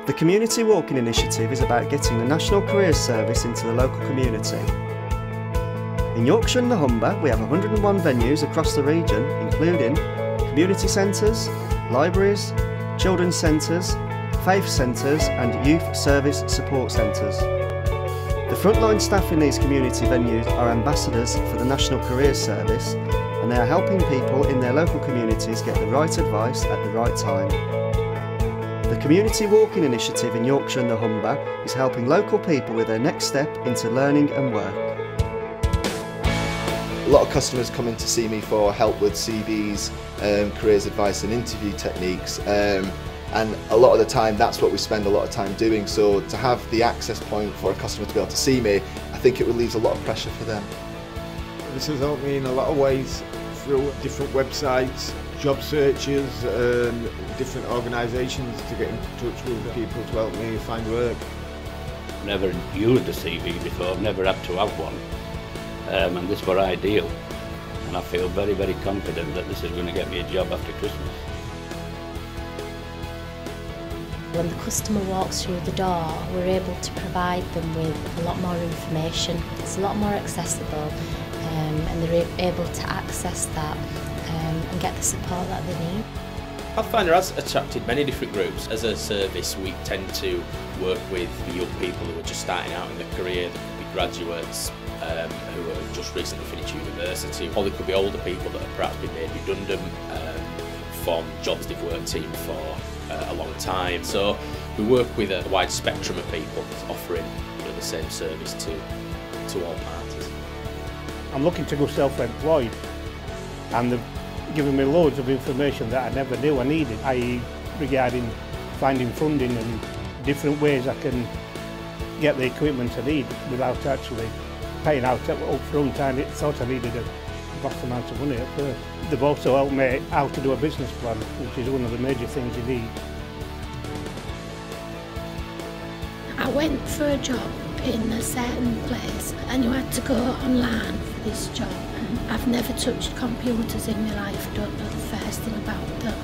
The Community Walking Initiative is about getting the National Careers Service into the local community. In Yorkshire and the Humber, we have 101 venues across the region, including community centres, libraries, children's centres, faith centres and youth service support centres. The frontline staff in these community venues are ambassadors for the National Careers Service, and they are helping people in their local communities get the right advice at the right time. The Community Walking Initiative in Yorkshire and the Humber is helping local people with their next step into learning and work. A lot of customers come in to see me for help with CVs, careers advice and interview techniques, and a lot of the time that's what we spend a lot of time doing. So to have the access point for a customer to be able to see me, I think it relieves a lot of pressure for them. This has helped me in a lot of ways through different websites, job searches, different organisations to get in touch with people to help me find work. I've never used a CV before, I've never had to have one, and this were ideal, and I feel very, very confident that this is going to get me a job after Christmas. When the customer walks through the door, we're able to provide them with a lot more information. It's a lot more accessible, and they're able to access that and get the support that they need. Pathfinder has attracted many different groups. As a service, we tend to work with young people who are just starting out in their career. They could be graduates who have just recently finished university, or they could be older people that have perhaps been made redundant from jobs they've worked in for a long time. So we work with a wide spectrum of people, offering the same service to all parties. I'm looking to go self-employed, and they've given me loads of information that I never knew I needed, i.e. regarding finding funding and different ways I can get the equipment I need without actually paying out up front. I thought I needed a vast amount of money at first. They've also helped me how to do a business plan, which is one of the major things you need. I went for a job in a certain place and you had to go online for this job. I've never touched computers in my life, don't know the first thing about them.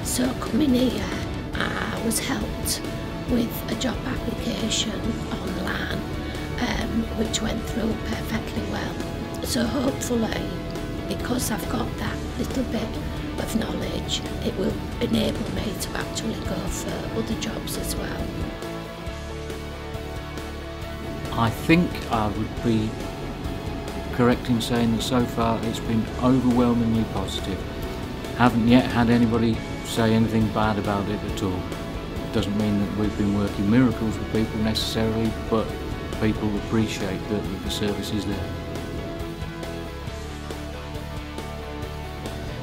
So coming here, I was helped with a job application online, which went through perfectly well. So hopefully, because I've got that little bit of knowledge, it will enable me to actually go for other jobs as well. I think I would be correct in saying that so far it's been overwhelmingly positive. Haven't yet had anybody say anything bad about it at all. Doesn't mean that we've been working miracles with people necessarily, but people appreciate that the service is there.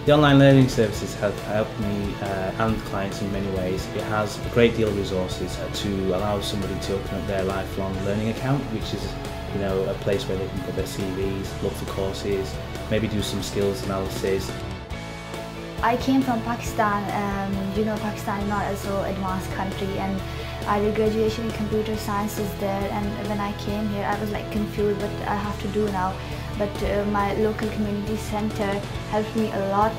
The online learning services have helped me and clients in many ways. It has a great deal of resources to allow somebody to open up their lifelong learning account, which is, you know, a place where they can put their CVs, look for courses, maybe do some skills analysis. I came from Pakistan. Pakistan is not a so advanced country, and I did graduation in computer sciences there, and when I came here I was like confused what I have to do now. But my local community centre helped me a lot.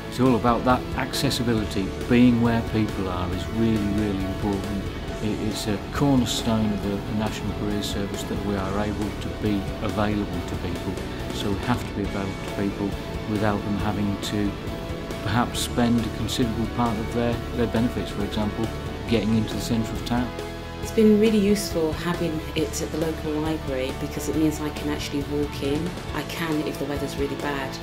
It's all about that accessibility. Being where people are is really, really important. It's a cornerstone of the National Careers Service that we are able to be available to people. So we have to be available to people without them having to perhaps spend a considerable part of their benefits, for example, getting into the centre of town. It's been really useful having it at the local library because it means I can actually walk in. I can, if the weather's really bad,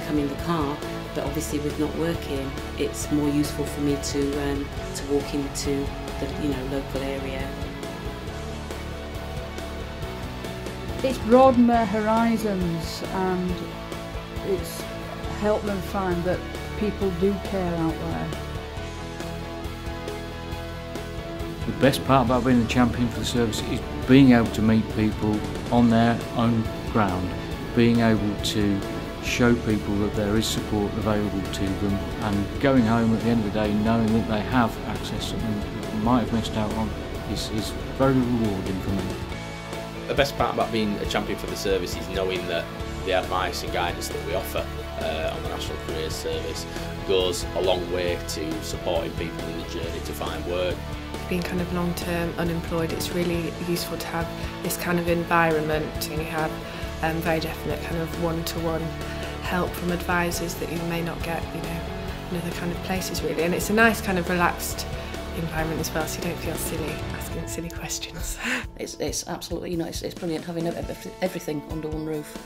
come in the car, but obviously with not working, it's more useful for me to walk into the local area. It's broadened their horizons, and it's helped them find that people do care out there. The best part about being a champion for the service is being able to meet people on their own ground, being able to show people that there is support available to them, and going home at the end of the day knowing that they have access to something that they might have missed out on is very rewarding for me. The best part about being a champion for the service is knowing that the advice and guidance that we offer on the National Careers Service goes a long way to supporting people in the journey to find work. Being kind of long-term unemployed, it's really useful to have this kind of environment, and you have very definite kind of one-to-one help from advisors that you may not get, you know, in other kind of places really. And it's a nice kind of relaxed environment as well, so you don't feel silly asking silly questions. It's absolutely, you know, it's brilliant having everything under one roof.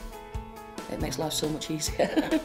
It makes life so much easier.